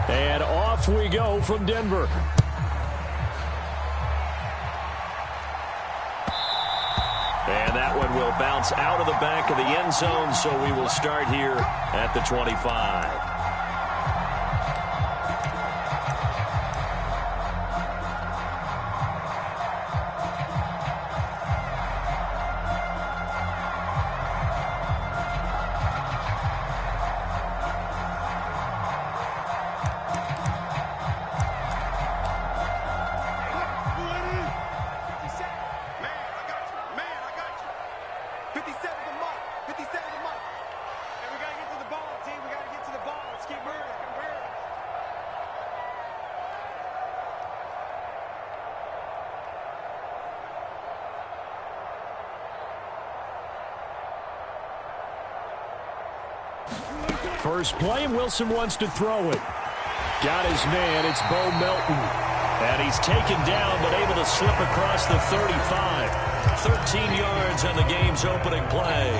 And off we go from Denver. And that one will bounce out of the back of the end zone, so we will start here at the 25. First play, and Wilson wants to throw it. Got his man. It's Bo Melton. And he's taken down, but able to slip across the 35. 13 yards on the game's opening play.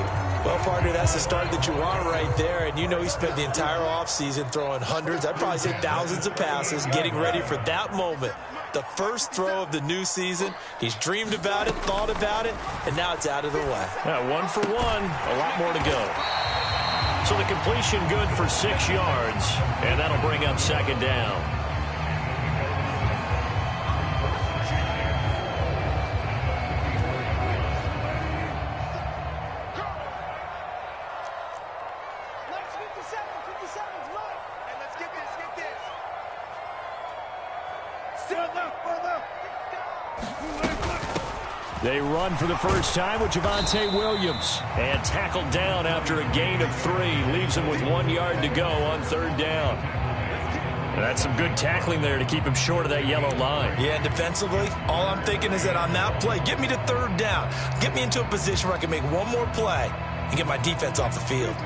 Well, partner, that's the start that you want right there. And you know he spent the entire offseason throwing hundreds, I'd probably say thousands of passes, getting ready for that moment. The first throw of the new season. He's dreamed about it, thought about it, and now it's out of the way. Yeah, 1 for 1. A lot more to go. So the completion good for 6 yards, and that'll bring up second down. They run for the first time with Javonte Williams. And tackled down after a gain of 3. Leaves him with 1 yard to go on third down. And that's some good tackling there to keep him short of that yellow line. Yeah, defensively, all I'm thinking is that on that play, get me to third down. Get me into a position where I can make one more play and get my defense off the field.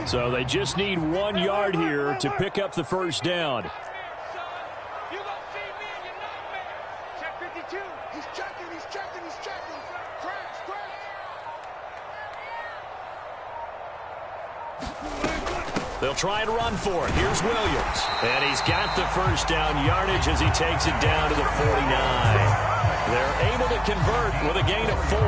So they just need 1 yard here to pick up the first down. They'll try and run for it. Here's Williams. And he's got the first down yardage as he takes it down to the 49. They're able to convert with a gain of 4.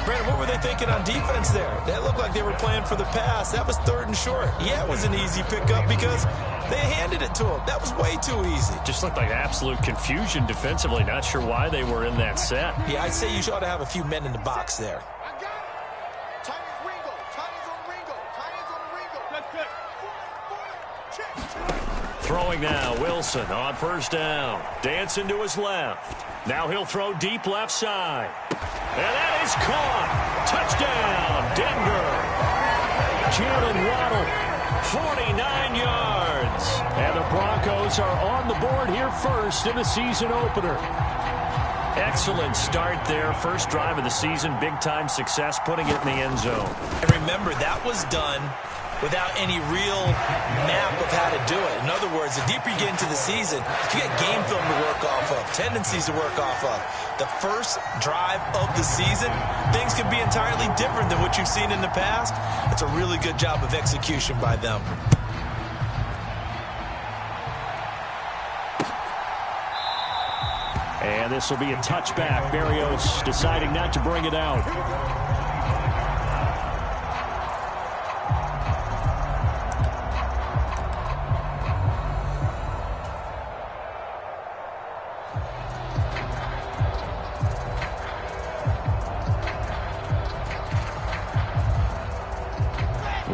Brandon, what were they thinking on defense there? That looked like they were playing for the pass. That was 3rd and short. Yeah, it was an easy pickup because they handed it to him. That was way too easy. Just looked like absolute confusion defensively. Not sure why they were in that set. Yeah, I'd say you ought to have a few men in the box there. Throwing now, Wilson on first down. Dancing to his left. Now he'll throw deep left side. And that is caught. Touchdown, Denver. Jalen Waddle, 49 yards. And the Broncos are on the board here first in the season opener. Excellent start there. First drive of the season. Big-time success, putting it in the end zone. And remember, that was done without any real map of how to do it. In other words, the deeper you get into the season, you get game film to work off of, tendencies to work off of. The first drive of the season, things can be entirely different than what you've seen in the past. It's a really good job of execution by them. And this will be a touchback. Berrios deciding not to bring it out.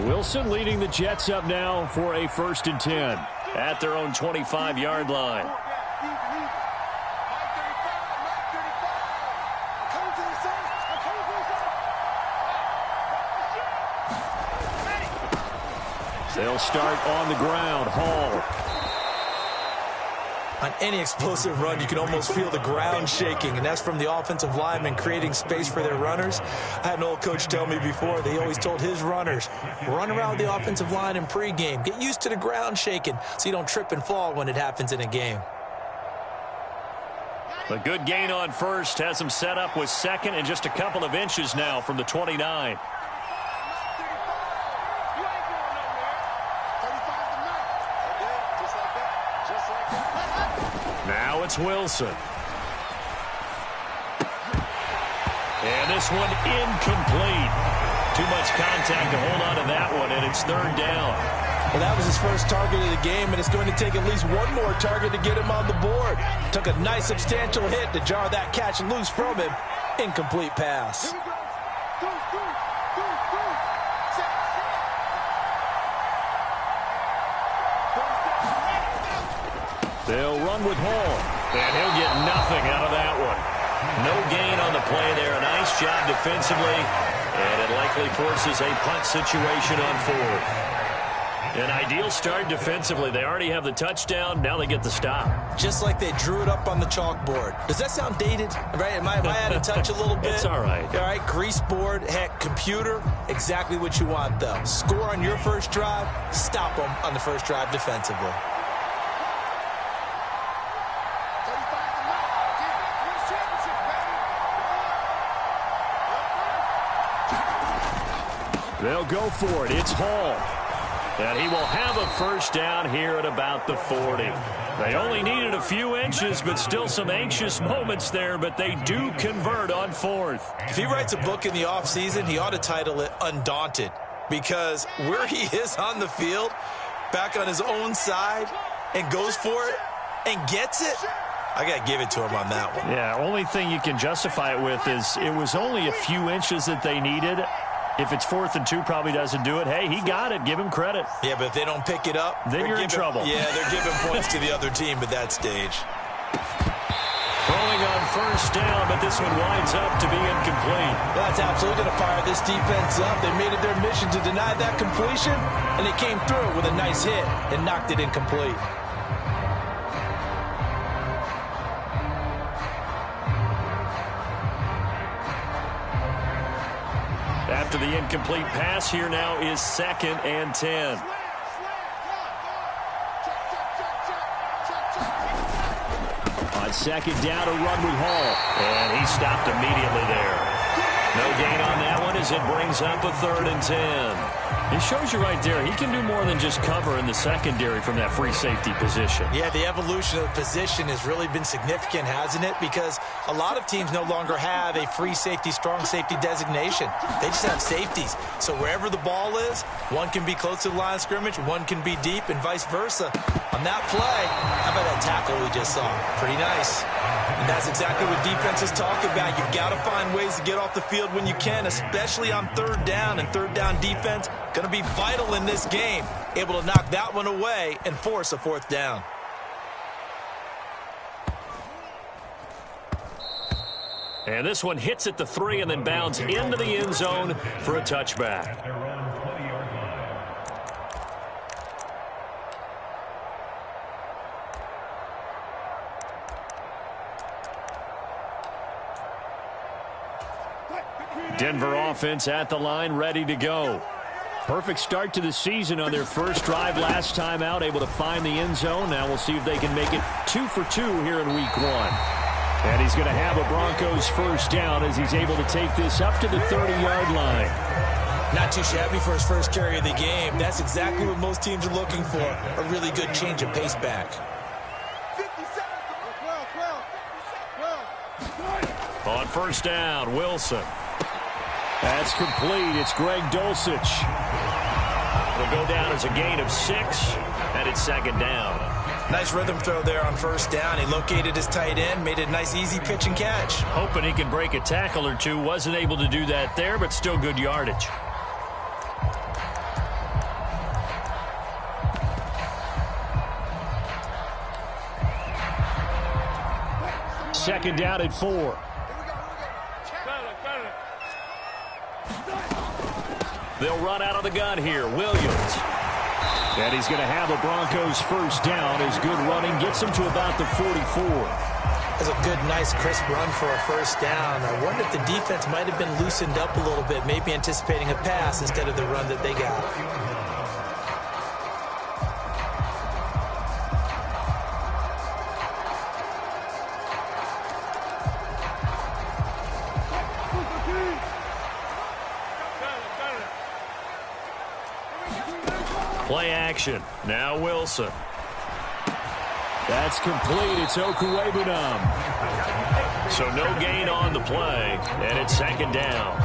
Wilson leading the Jets up now for a 1st and 10 at their own 25-yard line. They'll start on the ground. Hall. On any explosive run, you can almost feel the ground shaking, and that's from the offensive linemen creating space for their runners. I had an old coach tell me before, they always told his runners, run around the offensive line in pregame. Get used to the ground shaking so you don't trip and fall when it happens in a game. A good gain on first has him set up with second and just a couple of inches now from the 29. Now it's Wilson. And this one incomplete. Too much contact to hold on to that one, and it's third down. Well, that was his first target of the game, and it's going to take at least one more target to get him on the board. Took a nice substantial hit to jar that catch loose from him. Incomplete pass. They'll run with Hall, and he'll get nothing out of that one. No gain on the play there. A nice job defensively, and it likely forces a punt situation on fourth. An ideal start defensively. They already have the touchdown. Now they get the stop. Just like they drew it up on the chalkboard. Does that sound dated? Right? Am I out of touch a little bit? It's all right. All right, grease board, heck, computer, exactly what you want, though. Score on your first drive, stop them on the first drive defensively. They'll go for it. It's Hall. And he will have a first down here at about the 40. They only needed a few inches, but still some anxious moments there, but they do convert on fourth. If he writes a book in the offseason, he ought to title it Undaunted, because where he is on the field, back on his own side, and goes for it and gets it, I got to give it to him on that one. Yeah, only thing you can justify it with is it was only a few inches that they needed. If it's 4th and 2, probably doesn't do it. Hey, he got it. Give him credit. Yeah, but if they don't pick it up, then you're in trouble. Yeah, they're giving points to the other team at that stage. Throwing on first down, but this one winds up to be incomplete. Well, that's absolutely going to fire this defense up. They made it their mission to deny that completion, and they came through with a nice hit and knocked it incomplete. After the incomplete pass, here now is 2nd and 10. On 2nd down, a run with Hall. And he stopped immediately there. No gain on that one as it brings up a 3rd and 10. It shows you right there, he can do more than just cover in the secondary from that free safety position. Yeah, the evolution of the position has really been significant, hasn't it? Because a lot of teams no longer have a free safety, strong safety designation. They just have safeties. So wherever the ball is, one can be close to the line of scrimmage, one can be deep, and vice versa. On that play, how about that tackle we just saw? Pretty nice. And that's exactly what defenses talk about. You've got to find ways to get off the field when you can, especially on 3rd down. And 3rd down defense going to be vital in this game. Able to knock that one away and force a 4th down. And this one hits at the 3 and then bounds into the end zone for a touchback. Denver offense at the line, ready to go. Perfect start to the season on their first drive last time out, able to find the end zone. Now we'll see if they can make it 2 for 2 here in week 1. And he's going to have a Broncos first down as he's able to take this up to the 30-yard line. Not too shabby for his first carry of the game. That's exactly what most teams are looking for, a really good change of pace back. On first down, Wilson. That's complete. It's Greg Dulcich. It'll go down as a gain of 6, and it's 2nd down. Nice rhythm throw there on first down. He located his tight end, made a nice easy pitch and catch. Hoping he can break a tackle or two. Wasn't able to do that there, but still good yardage. Second down at 4. They'll run out of the gun here. Williams. And he's going to have a Broncos first down as good running gets him to about the 44. That's a good, nice, crisp run for a first down. I wonder if the defense might have been loosened up a little bit, maybe anticipating a pass instead of the run that they got. Play action. Now Wilson. That's complete. It's Okuwebunam. So no gain on the play, and it's second down.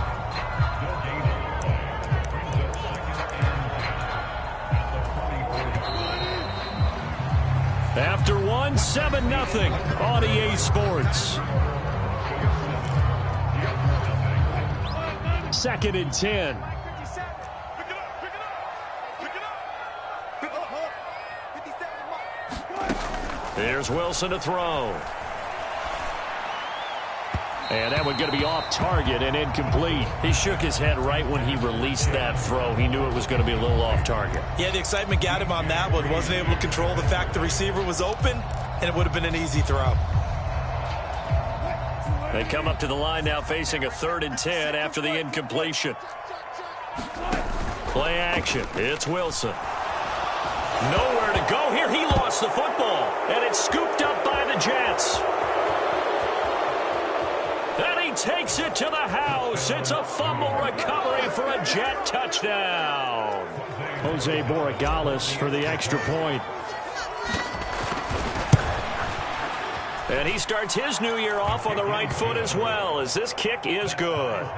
After one, 7-0 on EA Sports. Second and 10. Here's Wilson to throw. And that one going to be off target and incomplete. He shook his head right when he released that throw. He knew it was going to be a little off target. Yeah, the excitement got him on that one. Wasn't able to control the fact the receiver was open, and it would have been an easy throw. They come up to the line now facing a 3rd and 10 after the incompletion. Play action. It's Wilson. Nowhere to go here. He lost the football, and it's scooped up by the Jets. And he takes it to the house. It's a fumble recovery for a Jet touchdown. Jose Borregales for the extra point. And he starts his new year off on the right foot as well, as this kick is good.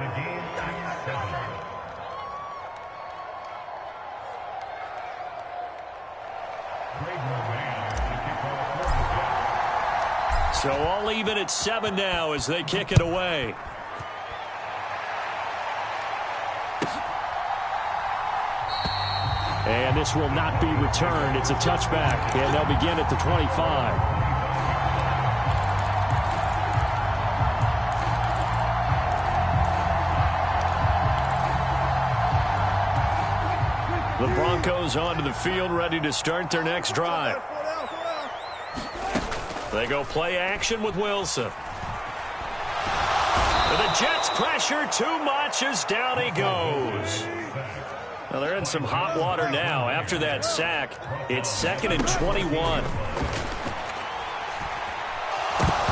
So all even at 7 now as they kick it away. And this will not be returned. It's a touchback, and they'll begin at the 25. The Broncos onto the field, ready to start their next drive. They go play action with Wilson. The Jets pressure too much as down he goes. Well, they're in some hot water now. After that sack, it's 2nd and 21.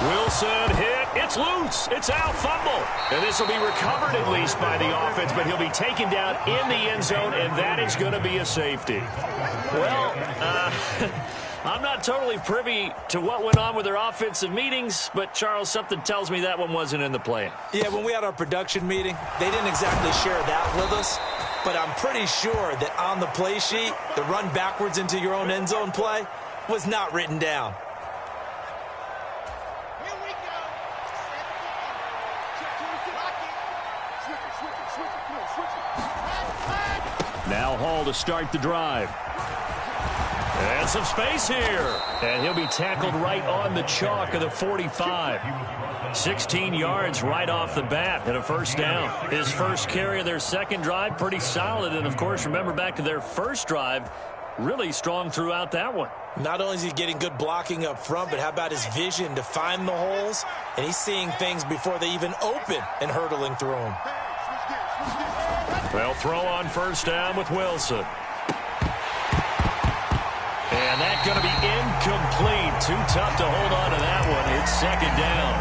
Wilson hit. It's loose. It's out. Fumble. And this will be recovered at least by the offense, but he'll be taken down in the end zone, and that is going to be a safety. Well, I'm not totally privy to what went on with their offensive meetings, but, Charles, something tells me that one wasn't in the plan. Yeah, when we had our production meeting, they didn't exactly share that with us, but I'm pretty sure that on the play sheet, the run backwards into your own end zone play was not written down. Now Hall to start the drive. And some space here. And he'll be tackled right on the chalk of the 45. 16 yards right off the bat and a first down. His first carry of their second drive, pretty solid. And, of course, remember back to their first drive, really strong throughout that one. Not only is he getting good blocking up front, but how about his vision to find the holes? And he's seeing things before they even open and hurdling through them. They'll throw on first down with Wilson. And that's going to be incomplete. Too tough to hold on to that one. It's second down.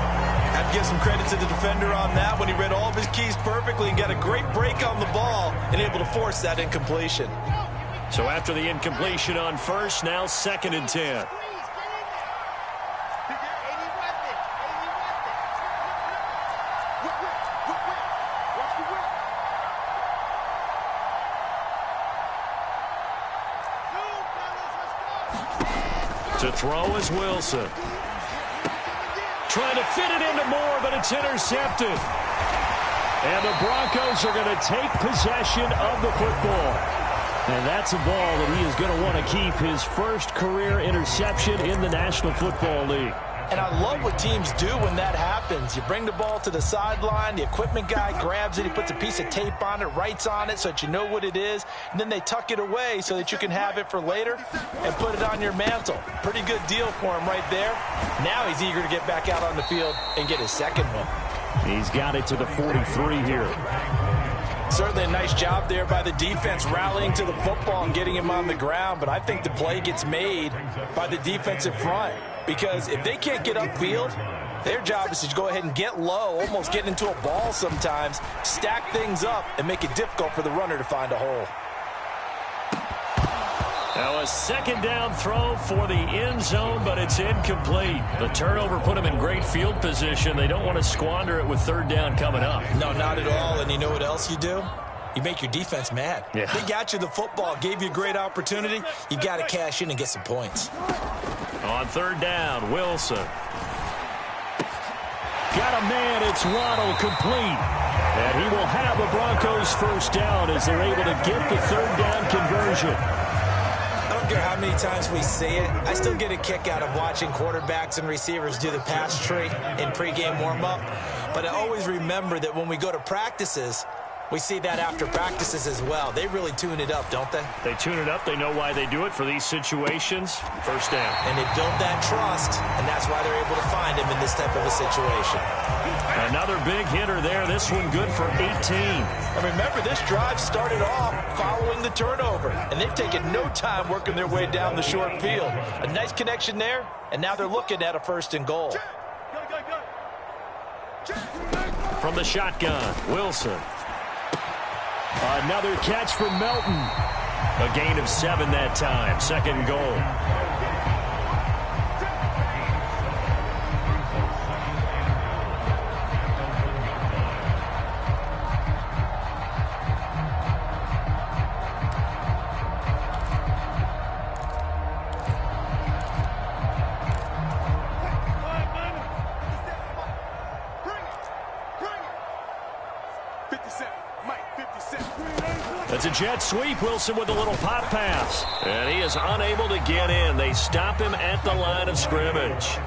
I have to give some credit to the defender on that one. He read all of his keys perfectly and got a great break on the ball and able to force that incompletion. So after the incompletion on first, now 2nd and 10. To throw is Wilson. Trying to fit it into Moore, but it's intercepted. And the Broncos are going to take possession of the football. And that's a ball that he is going to want to keep, his first career interception in the National Football League. And I love what teams do when that happens. You bring the ball to the sideline, the equipment guy grabs it, he puts a piece of tape on it, writes on it so that you know what it is, and then they tuck it away so that you can have it for later and put it on your mantle. Pretty good deal for him right there. Now he's eager to get back out on the field and get his second one. He's got it to the 43 here. Certainly a nice job there by the defense rallying to the football and getting him on the ground, but I think the play gets made by the defensive front. Because if they can't get upfield, their job is to go ahead and get low, almost get into a ball sometimes, stack things up, and make it difficult for the runner to find a hole. Now a second down throw for the end zone, but it's incomplete. The turnover put them in great field position. They don't want to squander it with third down coming up. No, not at all. And you know what else you do? You make your defense mad. Yeah. They got you the football, gave you a great opportunity. You got to cash in and get some points. On third down, Wilson. Got a man, it's Waddle, complete. And he will have a Broncos first down as they're able to get the third down conversion. I don't care how many times we see it. I still get a kick out of watching quarterbacks and receivers do the pass tree in pregame warm-up. But I always remember that when we go to practices, we see that after practices as well. They really tune it up, don't they? They tune it up. They know why they do it for these situations. First down. And they build that trust, and that's why they're able to find him in this type of a situation. Another big hitter there. This one good for 18. And remember, this drive started off following the turnover, and they've taken no time working their way down the short field. A nice connection there, and now they're looking at a first and goal. From the shotgun, Wilson. Another catch for Melton. A gain of 7 that time. Second goal. That's a jet sweep. Wilson with a little pop pass. And he is unable to get in. They stop him at the line of scrimmage.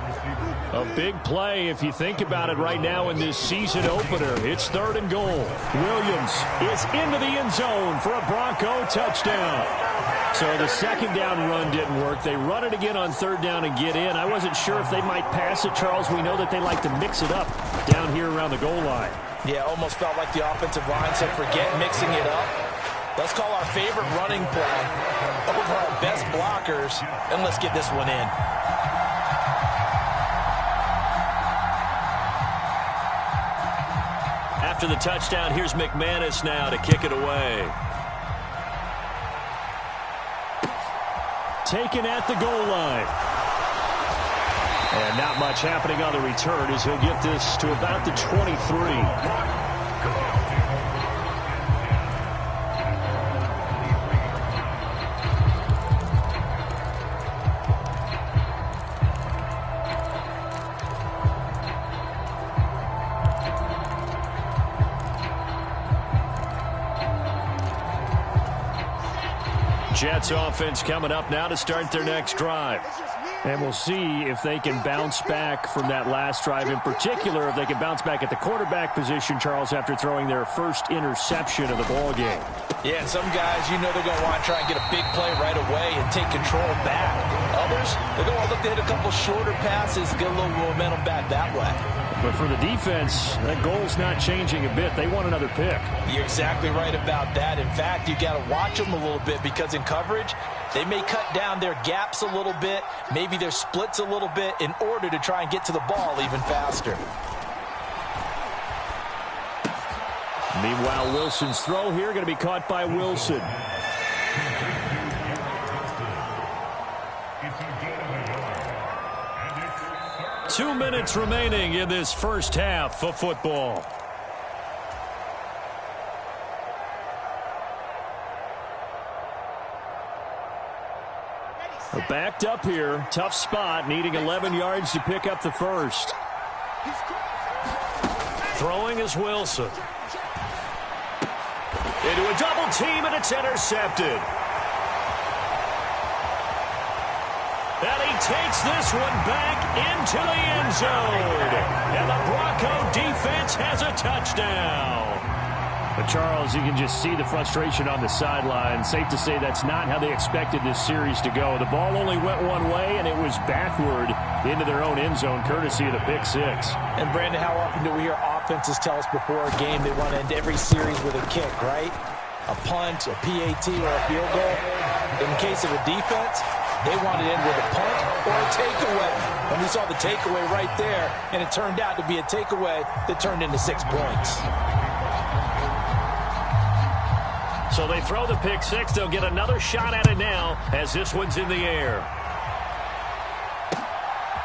A big play if you think about it right now in this season opener. It's third and goal. Williams is into the end zone for a Bronco touchdown. So the second down run didn't work. They run it again on third down and get in. I wasn't sure if they might pass it, Charles. We know that they like to mix it up down here around the goal line. Yeah, almost felt like the offensive line said, forget mixing it up. Let's call our favorite running play over our best blockers, and let's get this one in. After the touchdown, here's McManus now to kick it away. Taken at the goal line. And not much happening on the return as he'll get this to about the 23. Jets offense coming up now to start their next drive. And we'll see if they can bounce back from that last drive. In particular, if they can bounce back at the quarterback position, Charles, after throwing their first interception of the ball game. Yeah, and some guys, you know they're going to want to try and get a big play right away and take control back. Others, they're going to look to hit a couple shorter passes, get a little momentum back that way. But for the defense, that goal's not changing a bit. They want another pick. You're exactly right about that. In fact, you got to watch them a little bit because in coverage, they may cut down their gaps a little bit, maybe their splits a little bit in order to try and get to the ball even faster. Meanwhile, Wilson's throw here going to be caught by Wilson. Two minutes remaining in this first half of football. Backed up here. Tough spot. Needing 11 yards to pick up the first. Throwing is Wilson. Into a double team, and it's intercepted. And he takes this one back into the end zone. And the Bronco defense has a touchdown. But Charles, you can just see the frustration on the sideline. Safe to say that's not how they expected this series to go. The ball only went one way, and it was backward into their own end zone, courtesy of the pick six. And, Brandon, how often do we hear offenses tell us before a game they want to end every series with a kick, right? A punt, a PAT, or a field goal. In the case of a defense, they want to end with a punt or a takeaway. And we saw the takeaway right there, and it turned out to be a takeaway that turned into 6 points. So they throw the pick six. They'll get another shot at it now as this one's in the air.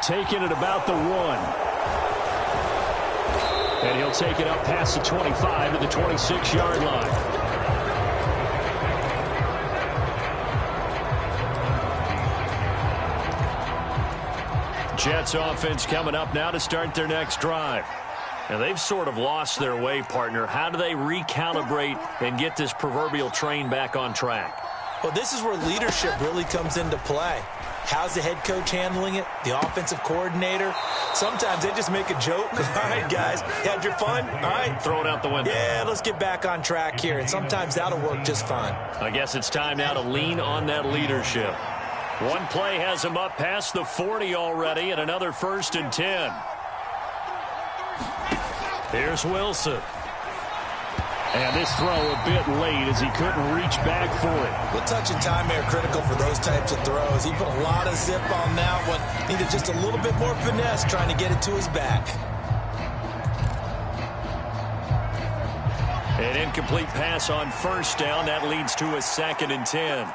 Taking it about the 1. And he'll take it up past the 25 to the 26-yard line. Jets offense coming up now to start their next drive. Now, they've sort of lost their way, partner. How do they recalibrate and get this proverbial train back on track? Well, this is where leadership really comes into play. How's the head coach handling it? The offensive coordinator? Sometimes they just make a joke. All right, guys, you had your fun? All right. Throw it out the window. Yeah, let's get back on track here. And sometimes that'll work just fine. I guess it's time now to lean on that leadership. One play has him up past the 40 already, and another 1st and 10. Here's Wilson. And this throw a bit late as he couldn't reach back for it. Well, touch and time are critical for those types of throws. He put a lot of zip on that one. Needed just a little bit more finesse trying to get it to his back. An incomplete pass on 1st down. That leads to a 2nd and 10.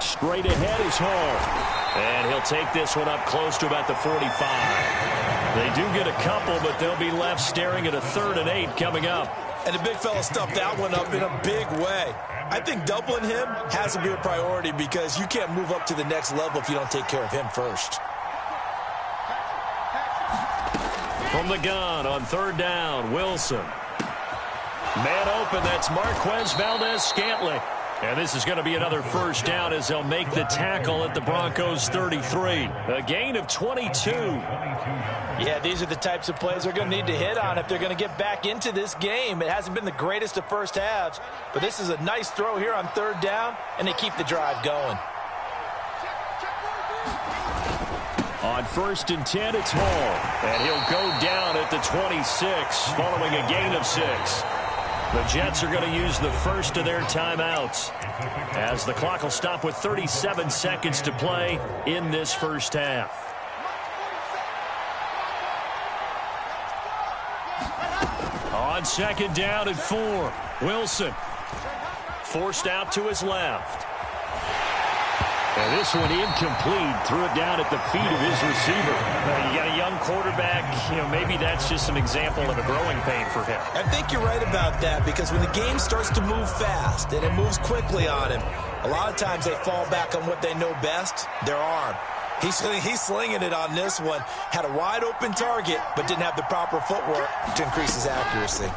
Straight ahead is Hall. And he'll take this one up close to about the 45. They do get a couple, but they'll be left staring at a 3rd and 8 coming up. And the big fella stuffed that one up in a big way. I think doubling him has to be a priority because you can't move up to the next level if you don't take care of him first. From the gun on 3rd down, Wilson. Man open, that's Marquez Valdez-Scantling. And this is going to be another 1st down as they'll make the tackle at the Broncos 33. A gain of 22. Yeah, these are the types of plays they're going to need to hit on if they're going to get back into this game. It hasn't been the greatest of first halves, but this is a nice throw here on 3rd down, and they keep the drive going. On 1st and 10, it's Hall. And he'll go down at the 26 following a gain of 6. The Jets are going to use the first of their timeouts as the clock will stop with 37 seconds to play in this first half. On 2nd down and 4, Wilson forced out to his left. And this one incomplete. Threw it down at the feet of his receiver. You got a young quarterback. Maybe that's just an example of a growing pain for him. I think you're right about that because when the game starts to move fast and it moves quickly on him, a lot of times they fall back on what they know best, their arm. He's slinging it on this one. Had a wide open target, but didn't have the proper footwork to increase his accuracy.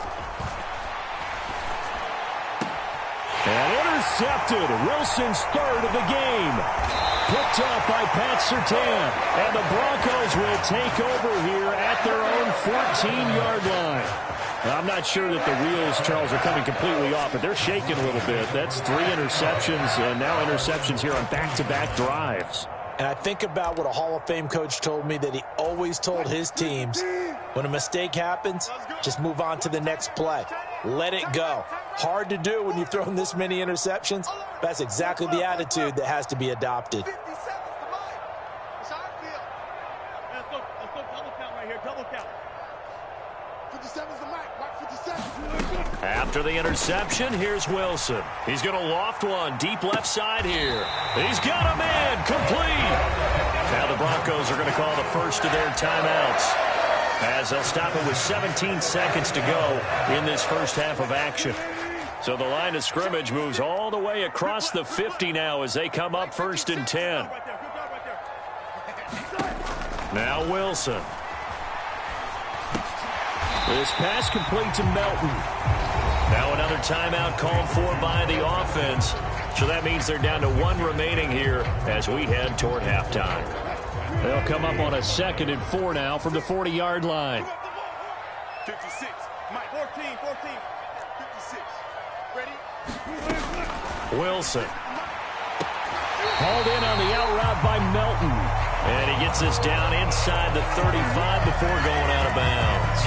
And intercepted. Wilson's 3rd of the game. Picked up by Pat Surtain. And the Broncos will take over here at their own 14-yard line. Now, I'm not sure that the wheels, Charles, are coming completely off, but they're shaking a little bit. That's 3 interceptions, and now interceptions here on back-to-back drives. And I think about what a Hall of Fame coach told me that he always told his teams, when a mistake happens, just move on to the next play. Let it go. Hard to do when you've thrown this many interceptions. That's exactly the attitude that has to be adopted. After the interception, here's Wilson. He's going to loft one deep left side here. He's got a man complete. Now the Broncos are going to call the first of their timeouts as they'll stop it with 17 seconds to go in this first half of action. So the line of scrimmage moves all the way across the 50 now as they come up 1st and 10. Now Wilson. This pass complete to Melton. Now another timeout called for by the offense. So that means they're down to 1 remaining here as we head toward halftime. They'll come up on a 2nd and 4 now from the 40-yard line. 56. Mike, 14. 56. Ready? Wilson. Hauled in on the out route by Melton. And he gets this down inside the 35 before going out of bounds.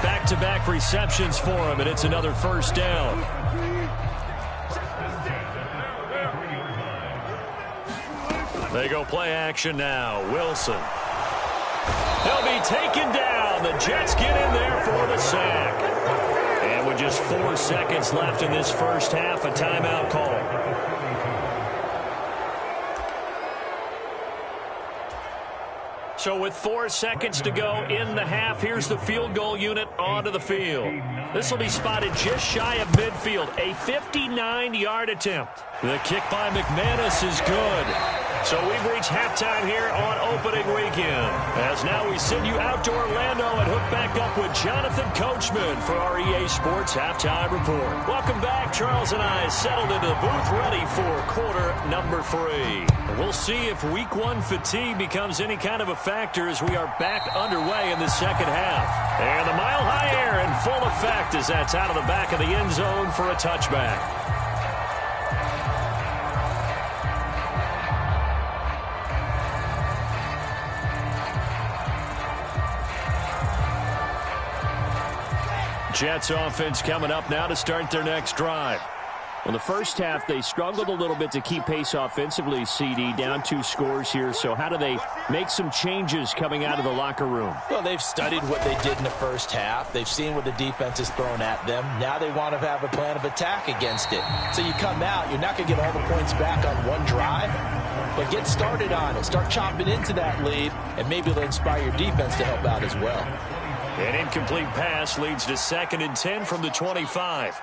Back-to-back receptions for him, and it's another 1st down. They go play action now. Wilson. He'll be taken down. The Jets get in there for the sack. with just 4 seconds left in this first half, a timeout call. So with 4 seconds to go in the half, here's the field goal unit onto the field. This will be spotted just shy of midfield, a 59-yard attempt. The kick by McManus is good. So we've reached halftime here on opening weekend. As now we send you out to Orlando and hook back up with Jonathan Coachman for our EA Sports Halftime Report. Welcome back. Charles and I settled into the booth ready for quarter number 3. We'll see if week 1 fatigue becomes any kind of a factor as we are back underway in the second half. And the Mile High Air in full effect as that's out of the back of the end zone for a touchback. Jets offense coming up now to start their next drive. Well, the first half, they struggled a little bit to keep pace offensively, CD, down 2 scores here. So how do they make some changes coming out of the locker room? Well, they've studied what they did in the first half. They've seen what the defense has thrown at them. Now they want to have a plan of attack against it. So you come out, you're not going to get all the points back on one drive, but get started on it. Start chopping into that lead, and maybe it'll inspire your defense to help out as well. An incomplete pass leads to 2nd and 10 from the 25.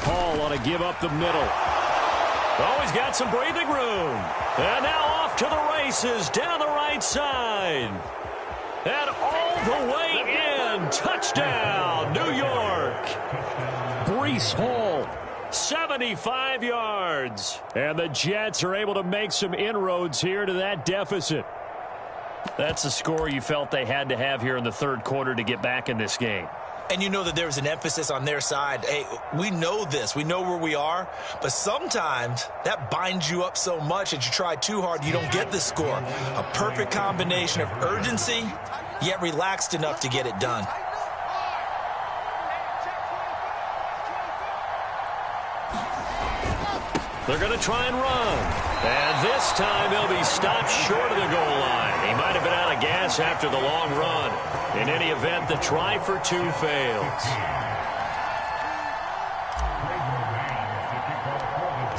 Paul on a give up the middle. Oh, he's got some breathing room. And now off to the races down the right side. And all the way in. Touchdown, New York. Breece Hall. 75 yards. And the Jets are able to make some inroads here to that deficit. That's the score you felt they had to have here in the third quarter to get back in this game. And you know that there was an emphasis on their side. Hey, we know this. We know where we are. But sometimes that binds you up so much that you try too hard, you don't get the score. A perfect combination of urgency, yet relaxed enough to get it done. They're going to try and run. And this time he'll be stopped short of the goal line. He might have been out of gas after the long run. In any event, the try for 2 fails.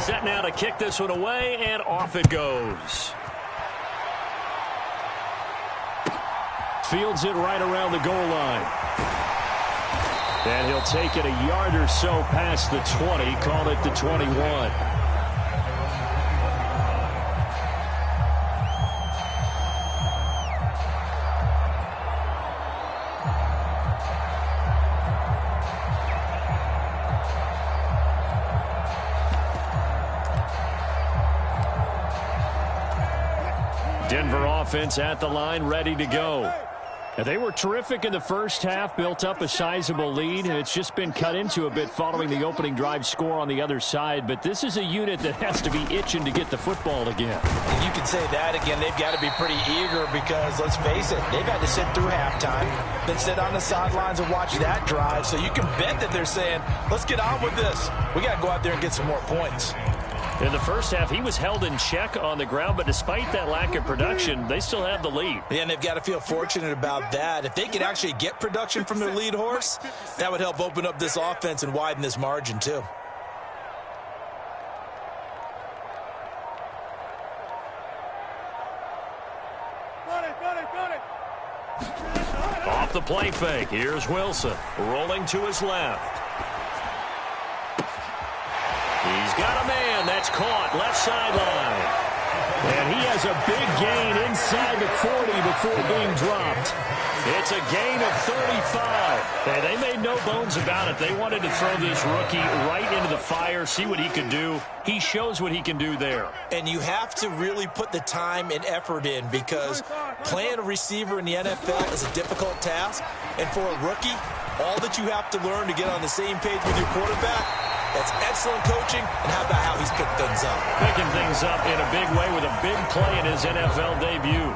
Set now to kick this one away, and off it goes. Fields it right around the goal line. And he'll take it a yard or so past the 20, call it the 21. Denver offense at the line, ready to go. And they were terrific in the first half, built up a sizable lead, and it's just been cut into a bit following the opening drive score on the other side. But this is a unit that has to be itching to get the football again. And you can say that again. They've got to be pretty eager because, let's face it, they've had to sit through halftime, then sit on the sidelines and watch that drive. So you can bet that they're saying, let's get on with this. We got to go out there and get some more points. In the first half, he was held in check on the ground, but despite that lack of production, they still have the lead. Yeah, and they've got to feel fortunate about that. If they could actually get production from their lead horse, that would help open up this offense and widen this margin too. Off the play fake, here's Wilson, rolling to his left. He's got a man that's caught left sideline. And he has a big gain inside the 40 before being dropped. It's a gain of 35. Hey, they made no bones about it. They wanted to throw this rookie right into the fire, see what he could do. He shows what he can do there. And you have to really put the time and effort in because playing a receiver in the NFL is a difficult task. And for a rookie, all that you have to learn to get on the same page with your quarterback, that's excellent coaching, and how about how he's picked things up? Picking things up in a big way with a big play in his NFL debut.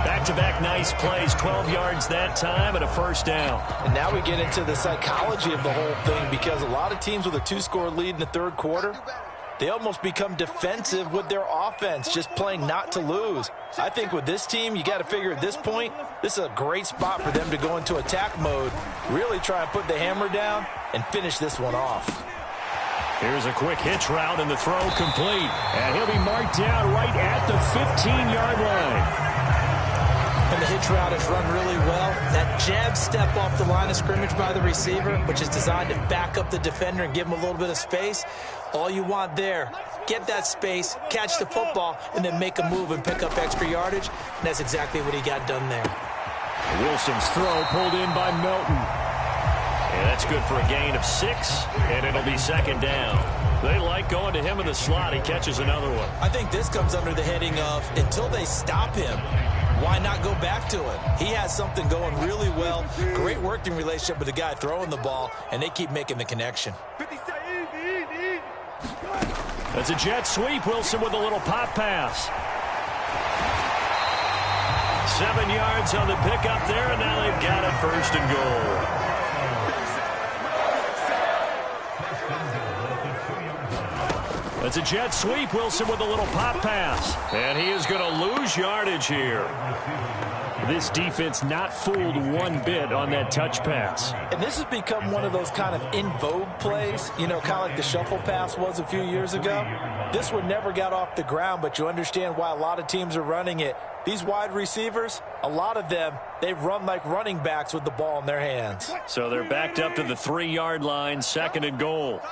Back-to-back nice plays, 12 yards that time and a first down. And now we get into the psychology of the whole thing because a lot of teams with a 2-score lead in the third quarter, they almost become defensive with their offense, just playing not to lose. I think with this team, you got to figure at this point, this is a great spot for them to go into attack mode, really try and put the hammer down and finish this one off. Here's a quick hitch route, and the throw complete. And he'll be marked down right at the 15-yard line. And the hitch route is run really well. That jab step off the line of scrimmage by the receiver, which is designed to back up the defender and give him a little bit of space. All you want there, get that space, catch the football, and then make a move and pick up extra yardage. And that's exactly what he got done there. Wilson's throw pulled in by Melton. And that's good for a gain of 6, and it'll be second down. They like going to him in the slot. He catches another one. I think this comes under the heading of until they stop him, why not go back to it? He has something going really well. Great working relationship with the guy throwing the ball, and they keep making the connection. That's a jet sweep. Wilson with a little pop pass. 7 yards on the pickup there, and now they've got it first and goal. That's a jet sweep. Wilson with a little pop pass. And he is going to lose yardage here. This defense not fooled one bit on that touch pass. And this has become one of those kind of in vogue plays, you know, kind of like the shuffle pass was a few years ago. This one never got off the ground, but you understand why a lot of teams are running it. These wide receivers, a lot of them, they run like running backs with the ball in their hands. So they're backed up to the 3-yard line, second and goal.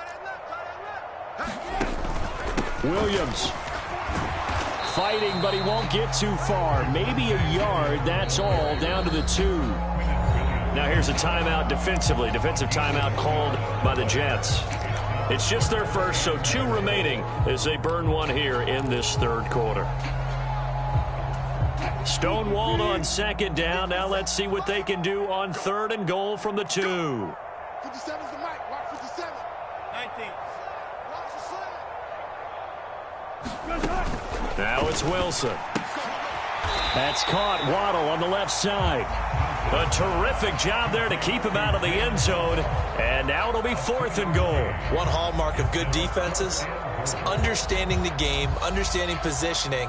Williams fighting, but he won't get too far. Maybe a yard, that's all, down to the 2. Now here's a timeout defensively. Defensive timeout called by the Jets. It's just their first, so 2 remaining as they burn one here in this third quarter. Stonewalled on second down. Now let's see what they can do on third and goal from the 2. 57's the mic. Watch 57. 19. Now it's Wilson. That's caught. Waddle on the left side. A terrific job there to keep him out of the end zone. And now it'll be fourth and goal. One hallmark of good defenses is understanding the game, understanding positioning,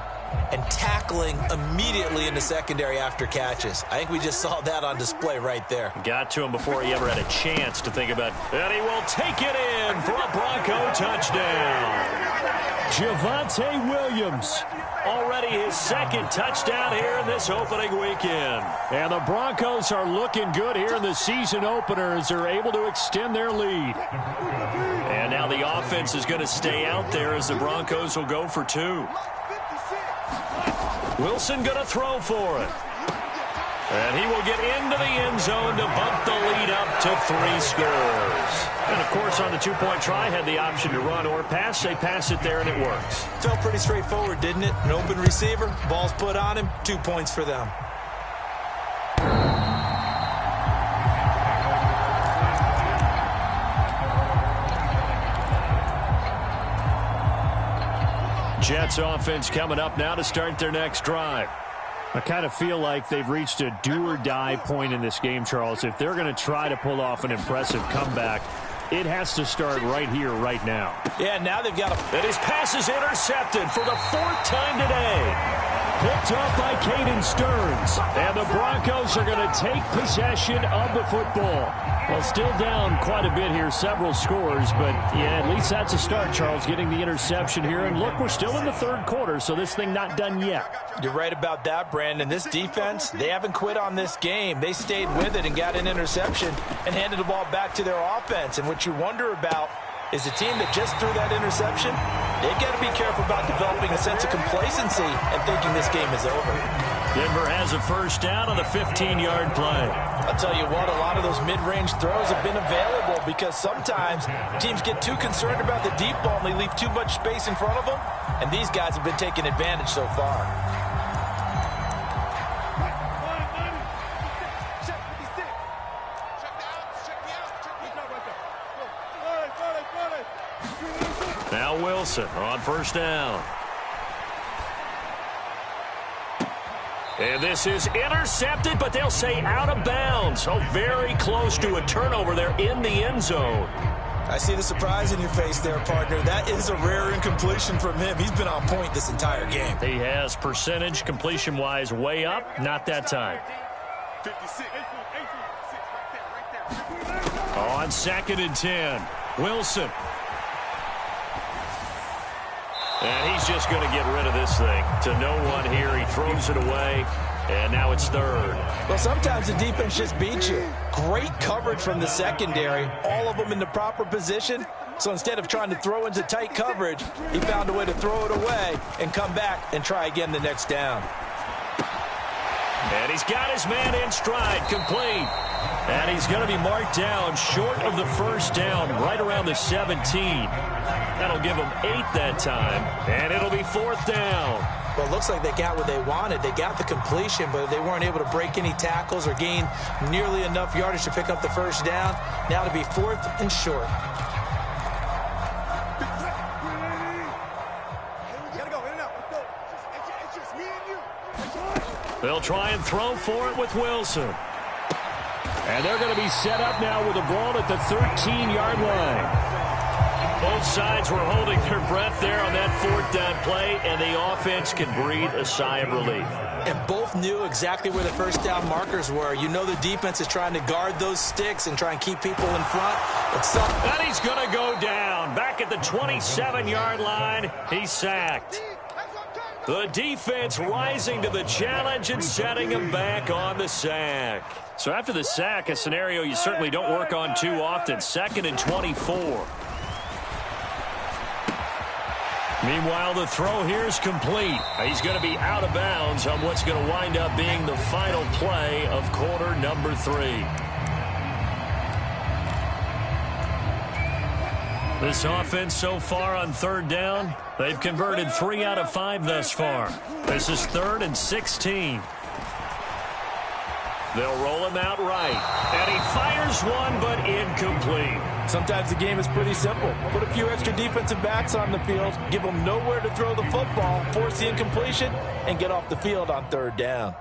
and tackling immediately in the secondary after catches. I think we just saw that on display right there. Got to him before he ever had a chance to think about it. And he will take it in for a Bronco touchdown. Javonte Williams. Already his second touchdown here in this opening weekend. And the Broncos are looking good here in the season opener as they're able to extend their lead. And now the offense is going to stay out there as the Broncos will go for 2. Wilson going to throw for it. And he will get into the end zone to bump the lead up to 3 scores. And, of course, on the 2-point try, had the option to run or pass. They pass it there, and it works. Felt pretty straightforward, didn't it? An open receiver, ball's put on him, 2 points for them. Jets offense coming up now to start their next drive. I kind of feel like they've reached a do-or-die point in this game, Charles. If they're going to try to pull off an impressive comeback, it has to start right here, right now. Yeah, now they've got And his pass is intercepted for the 4th time today. Picked off by Caden Stearns. And the Broncos are going to take possession of the football. Well, still down quite a bit here, several scores, but yeah, at least that's a start, Charles, getting the interception here. And look, we're still in the third quarter, so this thing not done yet. You're right about that, Brandon. This defense, they haven't quit on this game. They stayed with it and got an interception and handed the ball back to their offense. And what you wonder about is the team that just threw that interception, they've got to be careful about developing a sense of complacency and thinking this game is over. Denver has a first down on the 15-yard play. I'll tell you what, a lot of those mid-range throws have been available because sometimes teams get too concerned about the deep ball and they leave too much space in front of them, and these guys have been taking advantage so far. Now Wilson on first down. And this is intercepted, but they'll say out of bounds. So very close to a turnover there in the end zone. I see the surprise in your face there, partner. That is a rare incompletion from him. He's been on point this entire game. He has percentage completion-wise way up. Not that time. 56. On 2nd and 10, Wilson. And he's just going to get rid of this thing. To no one here. He throws it away. And now it's 3rd. Well, sometimes the defense just beats you. Great coverage from the secondary. All of them in the proper position. So instead of trying to throw into tight coverage, he found a way to throw it away and come back and try again the next down. And he's got his man in stride, complete. And he's going to be marked down short of the 1st down, right around the 17. That'll give him 8 that time, and it'll be 4th down. Well, it looks like they got what they wanted. They got the completion, but they weren't able to break any tackles or gain nearly enough yardage to pick up the 1st down. Now to be 4th and short. They'll try and throw for it with Wilson. And they're going to be set up now with the ball at the 13-yard line. Both sides were holding their breath there on that 4th down play, and the offense can breathe a sigh of relief. And both knew exactly where the 1st down markers were. You know the defense is trying to guard those sticks and try and keep people in front. And he's going to go down. Back at the 27-yard line, he's sacked. The defense rising to the challenge and setting him back on the sack. So after the sack, a scenario you certainly don't work on too often. 2nd and 24. Meanwhile, the throw here is complete. He's going to be out of bounds on what's going to wind up being the final play of quarter number 3. This offense so far on 3rd down, they've converted 3 out of 5 thus far. This is 3rd and 16. They'll roll him out right. And he fires one, but incomplete. Sometimes the game is pretty simple. Put a few extra defensive backs on the field, give them nowhere to throw the football, force the incompletion, and get off the field on 3rd down.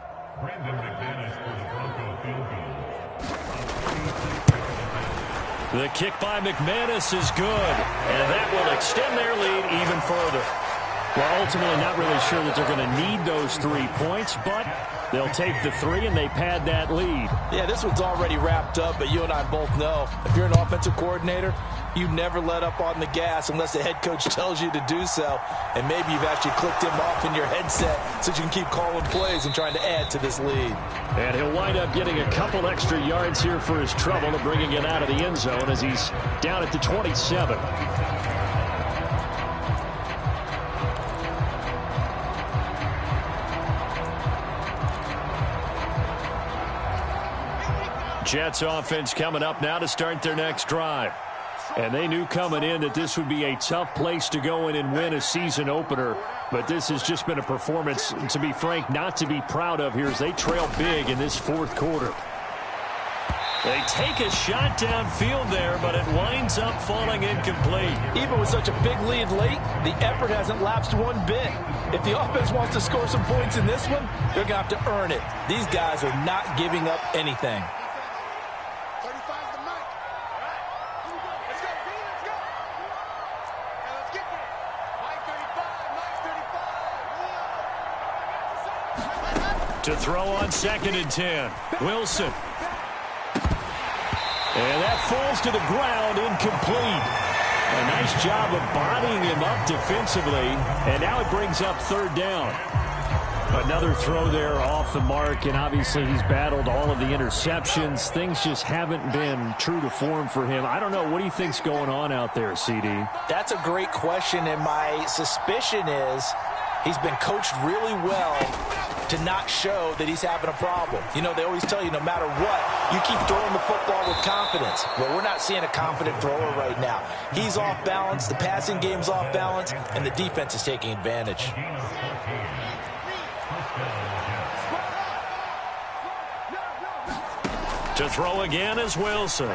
The kick by McManus is good, and that will extend their lead even further. Well, ultimately not really sure that they're going to need those 3 points, but they'll take the 3 and they pad that lead. Yeah, this one's already wrapped up, but you and I both know if you're an offensive coordinator, you never let up on the gas unless the head coach tells you to do so. And maybe you've actually clicked him off in your headset so you can keep calling plays and trying to add to this lead. And he'll wind up getting a couple extra yards here for his trouble of bringing it out of the end zone as he's down at the 27. Jets offense coming up now to start their next drive. And they knew coming in that this would be a tough place to go in and win a season opener. But this has just been a performance, to be frank, not to be proud of here as they trail big in this 4th quarter. They take a shot downfield there, but it winds up falling incomplete. Even with such a big lead late, the effort hasn't lapsed one bit. If the offense wants to score some points in this one, they're going to have to earn it. These guys are not giving up anything. To throw on 2nd and 10. Wilson. And that falls to the ground, incomplete. A nice job of bodying him up defensively. And now it brings up 3rd down. Another throw there off the mark, and obviously he's battled all of the interceptions. Things just haven't been true to form for him. I don't know. What do you think's going on out there, CD? That's a great question, and my suspicion is he's been coached really well to not show that he's having a problem. You know, they always tell you no matter what, you keep throwing the football with confidence. Well, we're not seeing a confident thrower right now. He's off balance, the passing game's off balance, and the defense is taking advantage. To throw again is Wilson.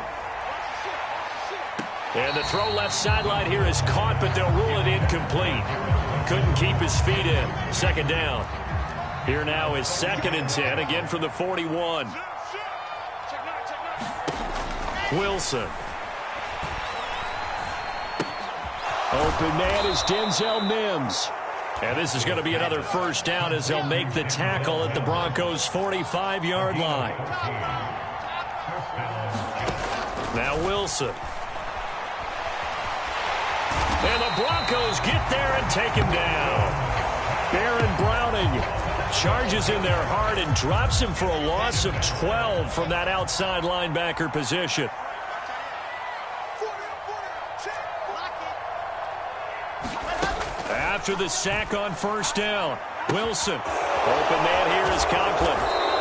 And the throw left sideline here is caught, but they'll rule it incomplete. Couldn't keep his feet in. 2nd down. Here now is 2nd and 10, again from the 41. Wilson. Open man is Denzel Mims. And this is going to be another first down as they'll make the tackle at the Broncos' 45-yard line. Now Wilson. And the Broncos get there and take him down. Baron Browning charges in there hard and drops him for a loss of 12 from that outside linebacker position. After the sack on first down, Wilson. Open man here is Conklin.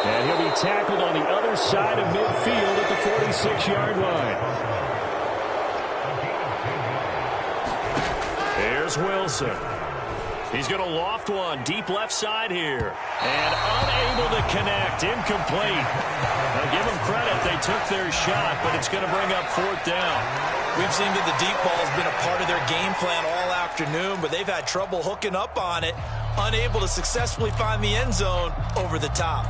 And he'll be tackled on the other side of midfield at the 46-yard line. Here's Wilson. He's going to loft one deep left side here. And unable to connect. Incomplete. Now give them credit. They took their shot, but it's going to bring up fourth down. We've seen that the deep ball has been a part of their game plan all afternoon, but they've had trouble hooking up on it, unable to successfully find the end zone over the top.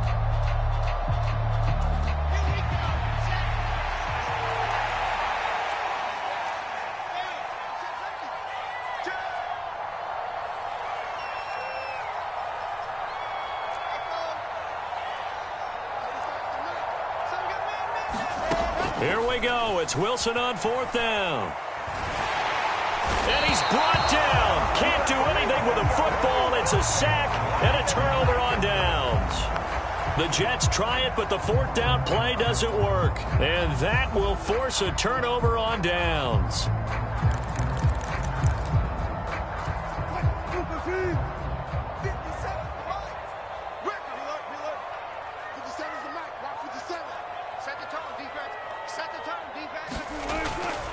Here we go. It's Wilson on fourth down. And he's brought down. Can't do anything with a football. It's a sack and a turnover on downs. The Jets try it, but the fourth down play doesn't work. And that will force a turnover on downs.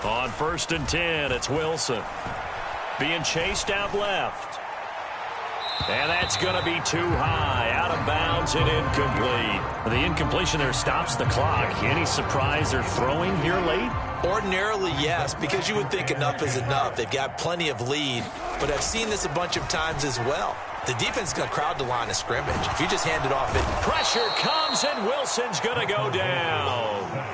On first and 10, it's Wilson. Being chased out left. And that's going to be too high. Out of bounds and incomplete. The incompletion there stops the clock. Any surprise they're throwing here late? Ordinarily, yes, because you would think enough is enough. They've got plenty of lead, but I've seen this a bunch of times as well. The defense is going to crowd the line of scrimmage. If you just hand it off, pressure comes, and Wilson's going to go down.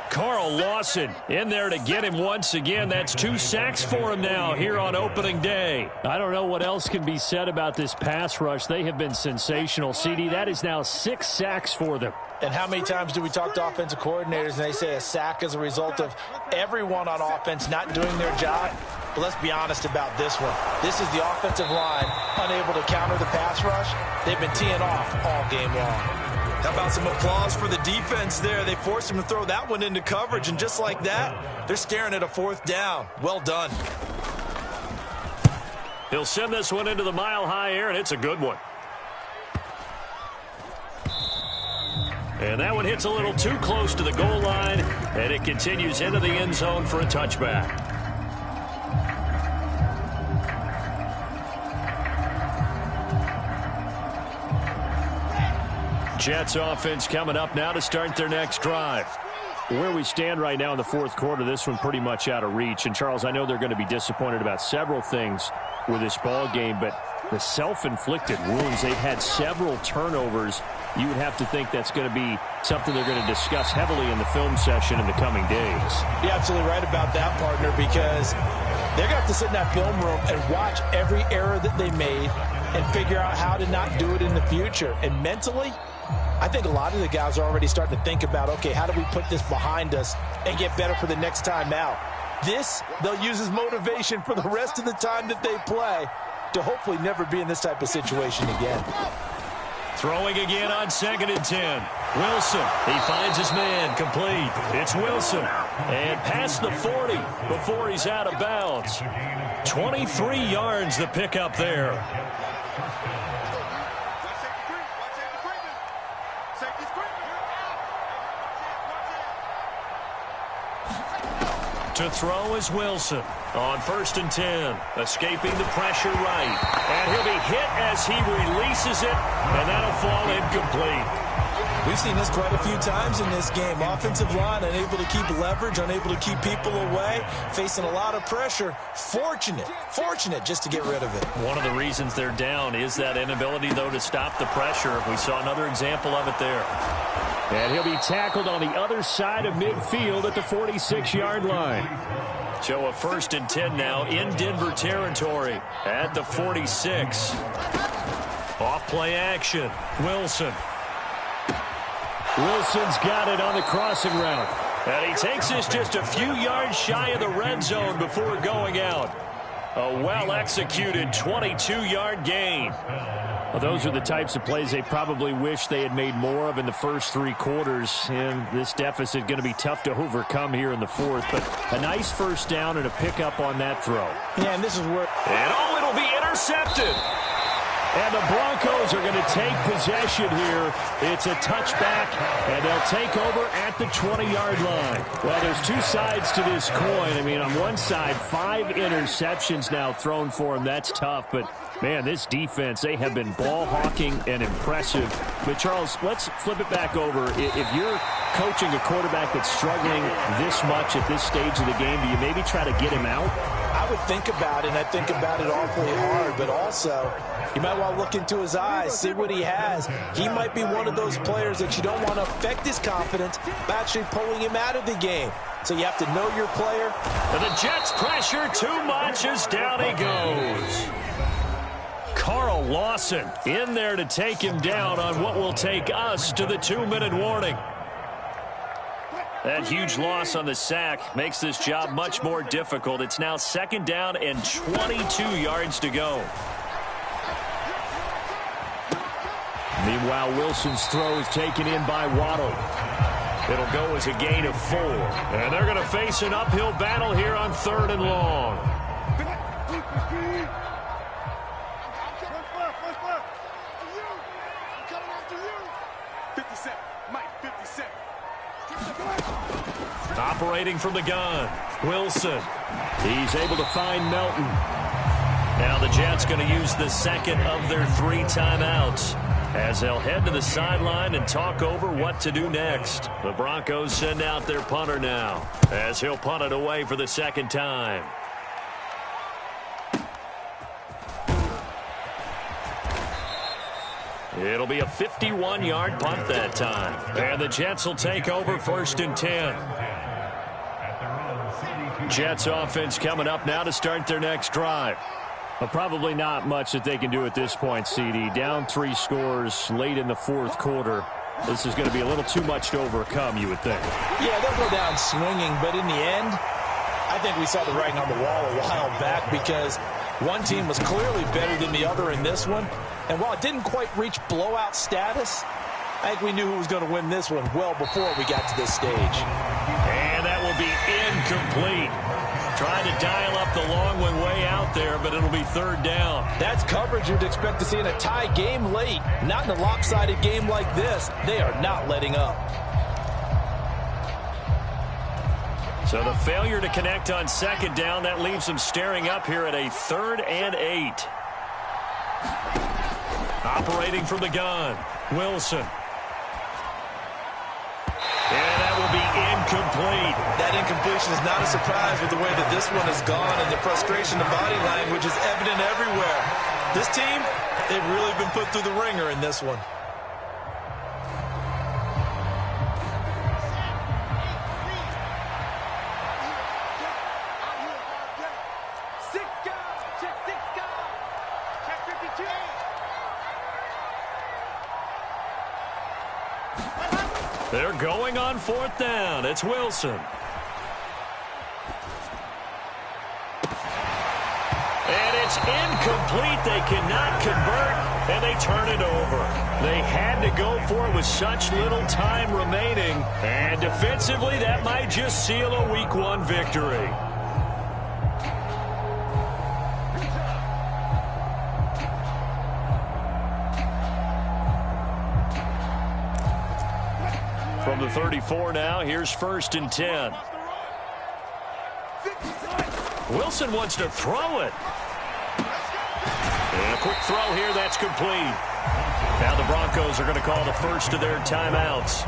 Carl Lawson in there to get him once again. That's 2 sacks for him now here on opening day. I don't know what else can be said about this pass rush. They have been sensational, CD. That is now 6 sacks for them. And how many times do we talk to offensive coordinators and they say a sack is a result of everyone on offense not doing their job? But let's be honest about this one. This is the offensive line unable to counter the pass rush. They've been teeing off all game long. How about some applause for the defense there? They forced him to throw that one into coverage, and just like that, they're staring at a fourth down. Well done. He'll send this one into the mile-high air, and it's a good one. And that one hits a little too close to the goal line, and it continues into the end zone for a touchback. Jets offense coming up now to start their next drive. Where we stand right now in the fourth quarter, this one pretty much out of reach. And, Charles, I know they're going to be disappointed about several things with this ball game, but the self-inflicted wounds, they've had several turnovers. You would have to think that's going to be something they're going to discuss heavily in the film session in the coming days. You're absolutely right about that, partner, because they're going to have to sit in that film room and watch every error that they made and figure out how to not do it in the future. And mentally, I think a lot of the guys are already starting to think about, okay, how do we put this behind us and get better for the next time out? This, they'll use as motivation for the rest of the time that they play to hopefully never be in this type of situation again. Throwing again on 2nd and 10. Wilson, he finds his man, complete. It's Wilson, and past the 40 before he's out of bounds. 23 yards the pickup there. To throw is Wilson on 1st and 10, escaping the pressure right. And he'll be hit as he releases it, and that'll fall incomplete. We've seen this quite a few times in this game. Offensive line unable to keep leverage, unable to keep people away, facing a lot of pressure. Fortunate just to get rid of it. One of the reasons they're down is that inability, though, to stop the pressure. We saw another example of it there. And he'll be tackled on the other side of midfield at the 46-yard line. So a 1st and 10 now in Denver territory at the 46. Off play action. Wilson's got it on the crossing route. And he takes this just a few yards shy of the red zone before going out. A well-executed 22-yard gain. Well, those are the types of plays they probably wish they had made more of in the first 3 quarters. And this deficit going to be tough to overcome here in the 4th. But a nice first down and a pickup on that throw. Yeah, and this is where... And oh, it'll be intercepted. And the Broncos are going to take possession here. It's a touchback, and they'll take over at the 20-yard line. Well, there's 2 sides to this coin. I mean, on one side, 5 interceptions now thrown for him. That's tough, but... man, this defense, they have been ball hawking and impressive. But, Charles, let's flip it back over. If you're coaching a quarterback that's struggling this much at this stage of the game, do you maybe try to get him out? I would think about it, and I think about it awfully hard. But also, you might want to look into his eyes, see what he has. He might be one of those players that you don't want to affect his confidence by actually pulling him out of the game. So you have to know your player. And the Jets pressure too much as down he goes. Carl Lawson in there to take him down on what will take us to the 2-minute warning. That huge loss on the sack makes this job much more difficult. It's now 2nd down and 22 yards to go. Meanwhile, Wilson's throw is taken in by Waddle. It'll go as a gain of 4. And they're going to face an uphill battle here on 3rd and long. Operating from the gun, Wilson. He's able to find Melton. Now the Jets going to use the 2nd of their 3 timeouts as they'll head to the sideline and talk over what to do next. The Broncos send out their punter now as he'll punt it away for the 2nd time. It'll be a 51-yard punt that time. And the Jets will take over 1st and 10. Jets offense coming up now to start their next drive. Well, probably not much that they can do at this point, CD. Down 3 scores late in the 4th quarter. This is going to be a little too much to overcome, you would think. Yeah, they'll go down swinging, but in the end, I think we saw the writing on the wall a while back because one team was clearly better than the other in this one. And while it didn't quite reach blowout status, I think we knew who was going to win this one well before we got to this stage. And that will be incomplete. Trying to dial up the long one way out there, but it'll be 3rd down. That's coverage you'd expect to see in a tie game late. Not in a lopsided game like this. They are not letting up. So the failure to connect on 2nd down, that leaves them staring up here at a 3rd and 8. Operating from the gun, Wilson. And that will be incomplete. That incompletion is not a surprise with the way that this one has gone, and the frustration of body language is evident everywhere. This team, they've really been put through the ringer in this one. They're going on 4th down. It's Wilson. And it's incomplete. They cannot convert, and they turn it over. They had to go for it with such little time remaining. And defensively, that might just seal a Week 1 victory. From the 34 now, here's 1st and 10. Wilson wants to throw it. And a quick throw here, that's complete. Now the Broncos are going to call the first of their timeouts.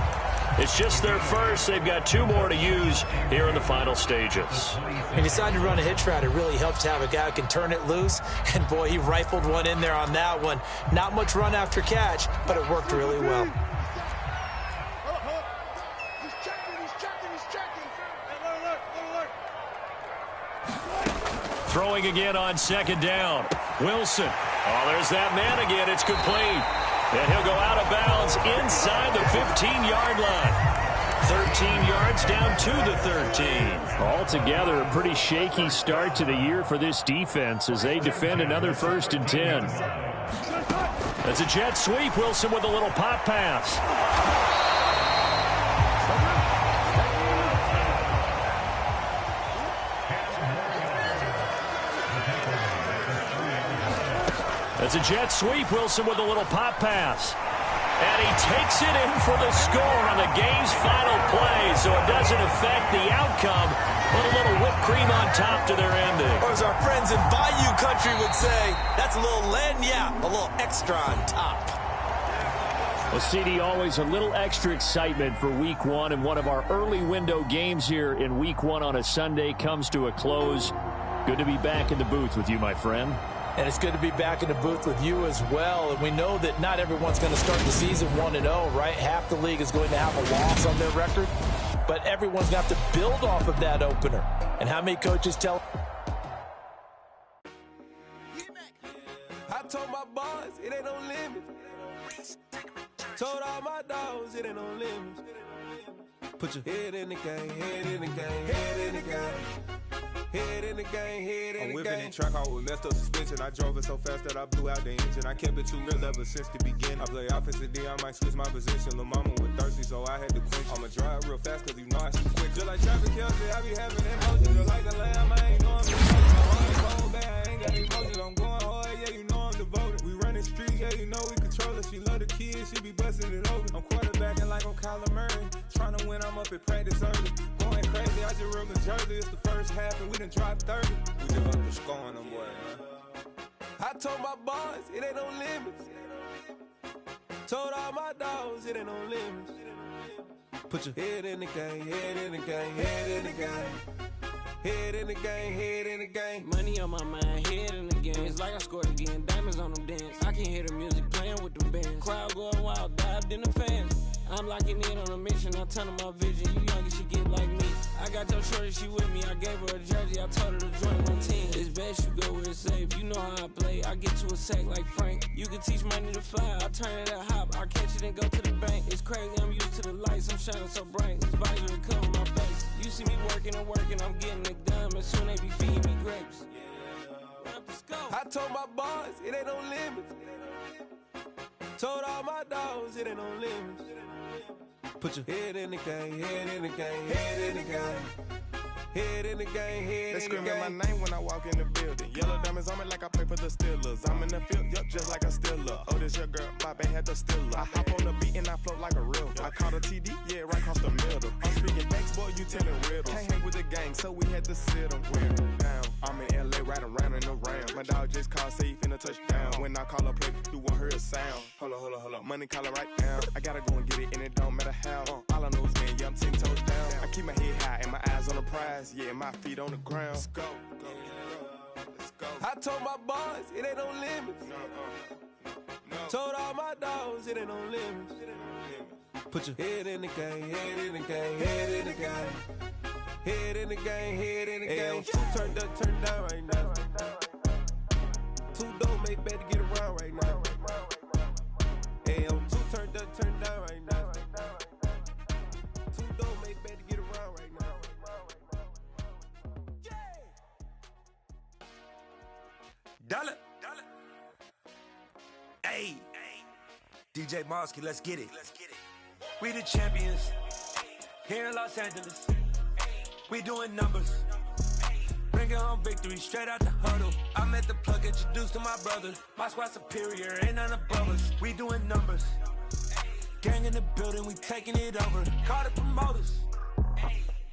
It's just their first. They've got 2 more to use here in the final stages. He decided to run a hitch route. It really helps to have a guy who can turn it loose. And, boy, he rifled one in there on that one. Not much run after catch, but it worked really well. Throwing again on second down. Wilson. Oh, there's that man again. It's complete. And he'll go out of bounds inside the 15-yard line. 13 yards down to the 13. Altogether, a pretty shaky start to the year for this defense as they defend another 1st and 10. That's a jet sweep. Wilson with a little pop pass. That's a jet sweep. Wilson with a little pop pass. And he takes it in for the score on the game's final play, so it doesn't affect the outcome. Put a little whipped cream on top to their ending. Or as our friends in Bayou Country would say, that's a little lagniappe, a little extra on top. Well, CD, always a little extra excitement for Week 1, and one of our early window games here in Week 1 on a Sunday comes to a close. Good to be back in the booth with you, my friend. And it's good to be back in the booth with you as well. And we know that not everyone's going to start the season 1-0, right? Half the league is going to have a loss on their record. But everyone's got to build off of that opener. And how many coaches tell... I told my boys, it ain't no limit. Told all my dogs, it ain't no limit. Put your head in the game, head in the game, head in the game. Head in the game, head in the game. I'm whipping and track out with messed up suspension. I drove it so fast that I blew out the engine. I kept it too real ever since the beginning. I play offensive D, I might switch my position. Lil' mama was thirsty, so I had to quench. I'ma drive real fast, cause you know I shoot quick. Just like traffic Kelsey, I be having emotions. Just like a lamb, I ain't knowing the emotions. I'm on the phone, bad, I ain't got emotions. I'm going hard, yeah, you know I'm devoted. We running streets, yeah, you know we control it. She love the kids, she be busting it over. I'm quarterbacking like I'm Kyler Murray. Trying to win, I'm up at practice early. Going crazy, I just ripped the jersey. It's the first half, and we done dropped 30. We just up to scoring them, boy, man. I told my boys, it ain't no limits. Told all my dogs, it ain't no limits. Put your head in the game, head in the game, head in the game. Head in the game, head in the game. Money on my mind, head in the game. It's like I scored again, diamonds on them dance. I can hear the music playing with the bands. Crowd going wild, dived in the fans. I'm locking in on a mission, I turn my vision. You young, you should get like me. I got your shorty, she with me. I gave her a jersey, I told her to join my team. It's best you go where it's safe. You know how I play, I get to a sack like Frank. You can teach money to fly, I turn it at hop. I catch it and go to the bank. It's crazy, I'm used to the lights, I'm shining so bright. This visor will cover my face. You see me working and working, I'm getting it done. And soon they be feeding me grapes. I told my boys, it ain't no limits. Told all my dogs, it ain't no limits. Put your head in the game, head in the game, head in the game. Head in the game, head in the game. They screaming my name when I walk in the building. Yellow diamonds on me like I play for the Steelers. I'm in the field, yup, just like a Steeler. Oh, this your girl, my band had the Steeler. I hop on the beat and I float like a real. I caught a TD, yeah, right across the middle. I'm speaking thanks, boy, you telling riddles. Can't hang with the gang, so we had to sit them down. I'm in LA, riding around in the round. My dog just called, say he finna touch down. When I call up, play, you won't hear a sound. Hold up, money calling right now. I gotta go and get it, and it don't matter how. All I know is, man, yeah, I'm 10 toes down. I keep my head high and my eyes on the prize. Yeah, my feet on the ground. Let's go. Let's go. I told my boys, it ain't no limits. No. Told all my dogs, it ain't no limits. Put your head in the game, head in the game, head in the game. Head in the game, head in the game. Turned up, turned down right now. Two dope make better get around right now. Hey, I'm two turned up, turned down right now. Two dope make better get around right now. Dollar. Hey. DJ Mosky, let's get it. We the champions here in Los Angeles. We doing numbers. Bringing home victory straight out the huddle. I met the plug, introduced to my brother. My squad superior, ain't none above us. We doing numbers. Gang in the building, we taking it over. Call the promoters.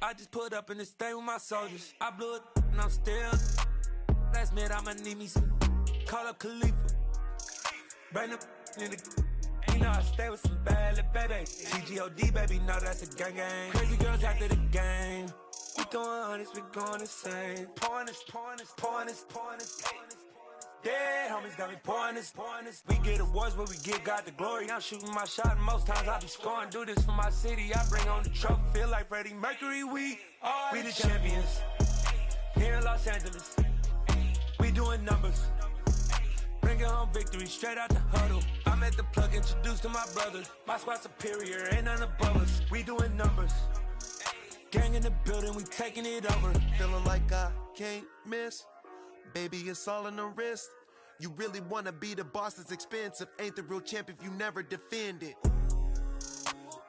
I just put up in this thing with my soldiers. I blew it and I'm still. Last minute I'ma need me some. Call up Khalifa. Bring them in the. You know I stay with some bad little baby. TGOD baby, know that's a gang gang. Crazy girls after the game. We going honest, we going insane. Pouring this. Dead homies got me pouring this. We get awards, but we give God the glory. I'm shooting my shot, and most times I be scoring. Do this for my city, I bring on the trophy. Feel like Freddie Mercury, we the champions. Here in Los Los Angeles. We doing numbers. Bringing home victory straight out the huddle. I'm at the plug, introduced to my brothers. My squad superior, ain't none above us. We doing numbers. Gang in the building, we taking it over. Feeling like I can't miss. Baby, it's all in the wrist. You really wanna be the boss, it's expensive. Ain't the real champ if you never defend it.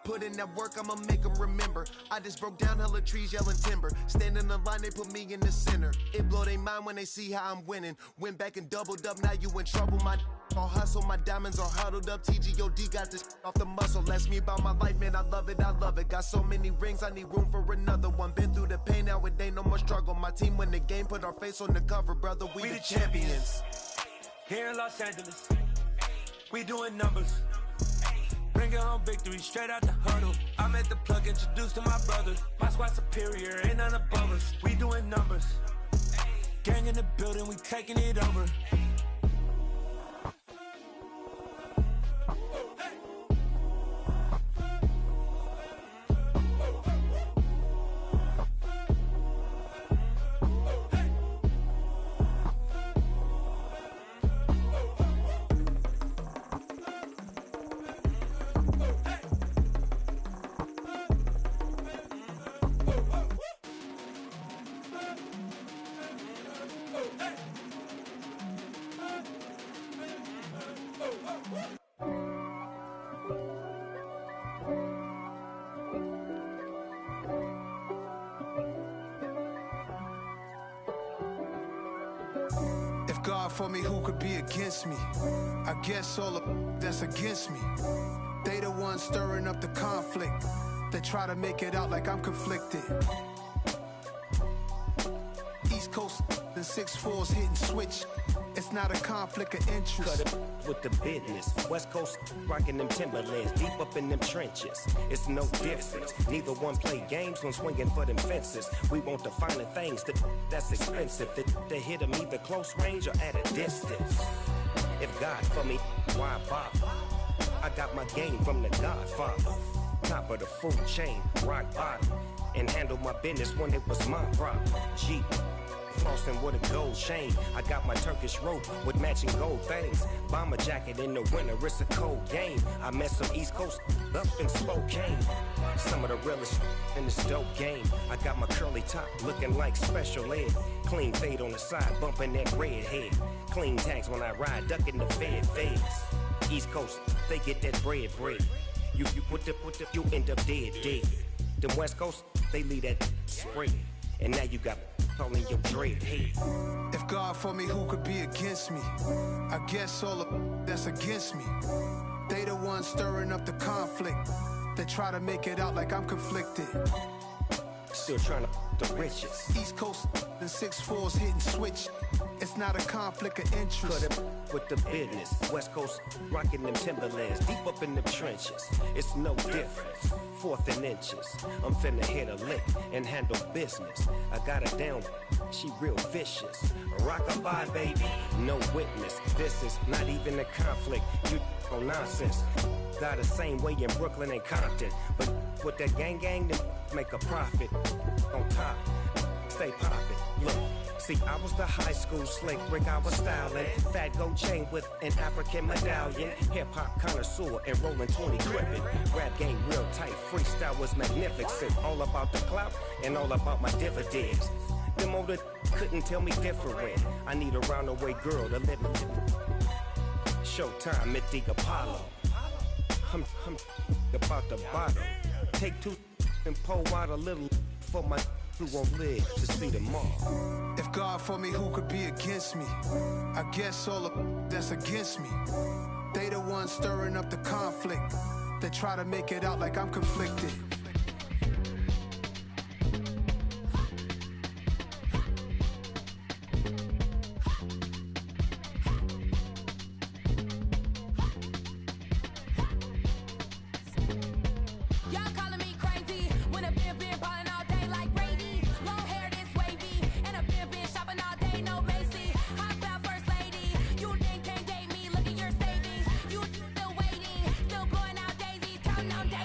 Put in that work, I'ma make them remember. I just broke down hella trees, yelling timber. Stand in the line, they put me in the center. It blow their mind when they see how I'm winning. Went back and doubled up, now you in trouble. My all hustle, my diamonds are huddled up. TGOD got this off the muscle. That's me about my life, man, I love it, I love it. Got so many rings, I need room for another one. Been through the pain, now it ain't no more struggle. My team win the game, put our face on the cover, brother. We the champions. Here in Los Angeles, we doing numbers. Bringing home victory straight out the huddle. I'm at the plug, introduced to my brothers. My squad superior, ain't none above us. We doing numbers. Gang in the building, we taking it over. God for me, who could be against me? I guess all of that's against me. They the ones stirring up the conflict. They try to make it out like I'm conflicted. East Coast and 6'4's hitting switch. It's not a conflict of interest. Cut it with the business. West Coast rocking them Timberlands, deep up in them trenches. It's no difference. Neither one play games when swinging for them fences. We want the finer things that's expensive. That hit them either close range or at a distance. If God for me, why bother? I got my game from the Godfather. Top of the food chain, rock bottom. And handle my business when it was my problem. Jeep. Flossing with a gold chain. I got my Turkish rope with matching gold things. Bomber jacket in the winter, it's a cold game. I met some East Coast up in Spokane. Some of the realest in this dope game. I got my curly top looking like special ed. Clean fade on the side, bumping that red head. Clean tags when I ride, ducking the feds. East Coast, they get that bread. You end up dead. Them West Coast, they leave that spread. And now you got calling your dread head. If God for me, who could be against me? I guess all of that's against me. They the ones stirring up the conflict. They try to make it out like I'm conflicted. Still trying to the riches. East Coast and 6'4's hitting switch. It's not a conflict of interest. Cut it with the business. West Coast rocking them Timberlands, deep up in them trenches. It's no difference. 4th and inches. I'm finna hit a lick and handle business. I got her down, she real vicious. Rock-a-bye, baby, no witness. This is not even a conflict. You on nonsense. Got the same way in Brooklyn and Compton. But with that gang, then make a profit. On top, stay poppin'. Look. See, I was the high school slick Rick, I was styling. Fat gold chain with an African medallion. Hip-hop connoisseur and rolling 20 crippin'. Rap game real tight, freestyle was magnificent. All about the clout and all about my dividends. Them older couldn't tell me different. I need a roundaway girl to let me. Showtime at the Apollo. I'm about the bottom. Take 2 and pour out a little for my who won't live to see tomorrow. If God for me, who could be against me? I guess all of that's against me. They the ones stirring up the conflict. They try to make it out like I'm conflicted.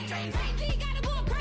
Crazy, gotta go crazy.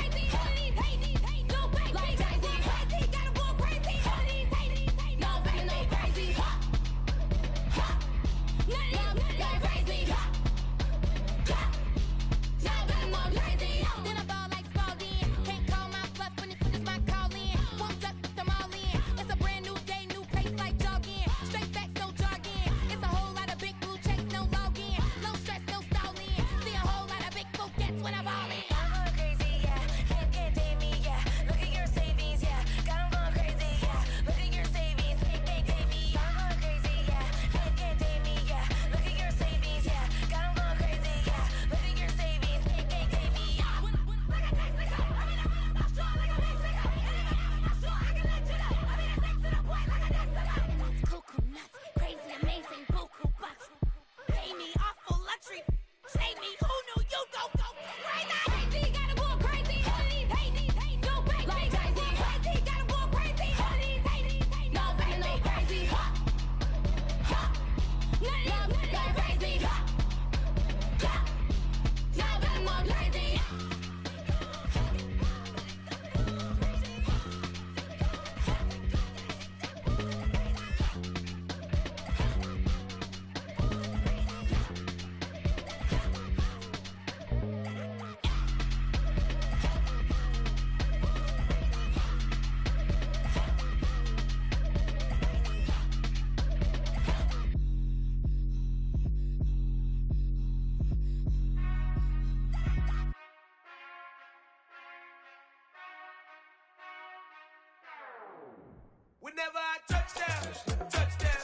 touchdown, touchdown,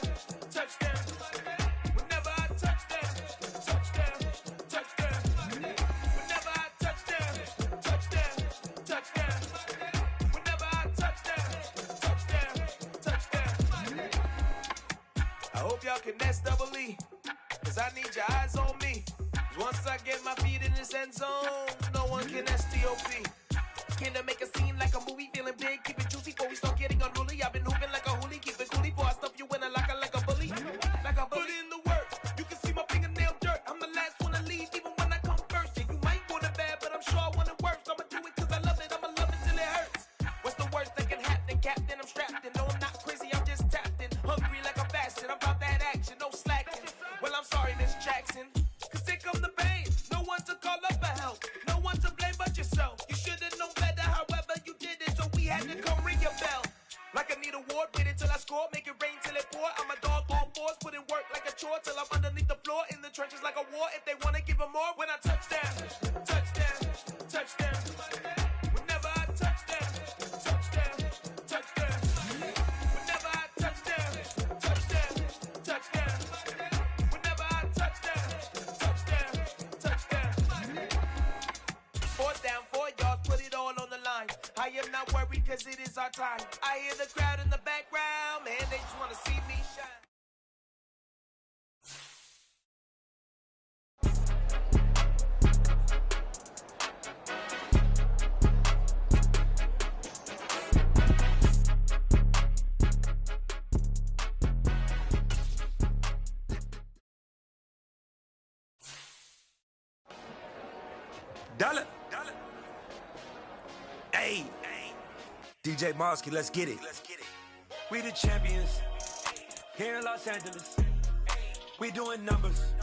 touchdown. Whenever I touchdown, touchdown, touchdown. Whenever I touchdown, touchdown, touchdown. Whenever I touchdown, touchdown, touchdown. I hope y'all can nest double E, cause I need your eyes on me. Once I get my feet in this end zone, no one can STOP. Can I make a scene like a movie, feeling big, keep it juicy before we start getting unruly. I've been hooping like a hoolie, keep it coolie before I stuff you in a locker like a bully. Like a bully. Put in the work, you can see my fingernail dirt. I'm the last one to leave, even when I come first. Yeah, you might want it bad, but I'm sure I want it worse. I'ma do it cause I love it, I'ma love it till it hurts. What's the worst that can happen, Captain? I'm strapped in, no I'm not crazy, I'm just tapped in. Hungry like I'm fasting, I'm about that action, no slacking. Well, I'm sorry, Miss Jackson, cause here come the pain. No one to call up for help, no one to blame but yourself. You should've known better, however you did it, so we had to come ring your bell. Like I need a ward, wait until I score, make it rain till it pour. I'm a dog on fours, put in work like a chore till I'm underneath the floor, in the trenches like a war. If they wanna give them more, when I touchdown, touchdown, touchdown. Whenever I touchdown, touchdown, touchdown. Whenever I touchdown, touchdown, touchdown. Whenever I touchdown, touchdown, touchdown. 4th down, 4 yards, put it all on the line. I am not worried cause it is our time. I hear the crowd in the background, man, they just wanna see me shine. Dollar. Hey, DJ Mosky, let's get it. We the champions here in Los Angeles. We doing numbers.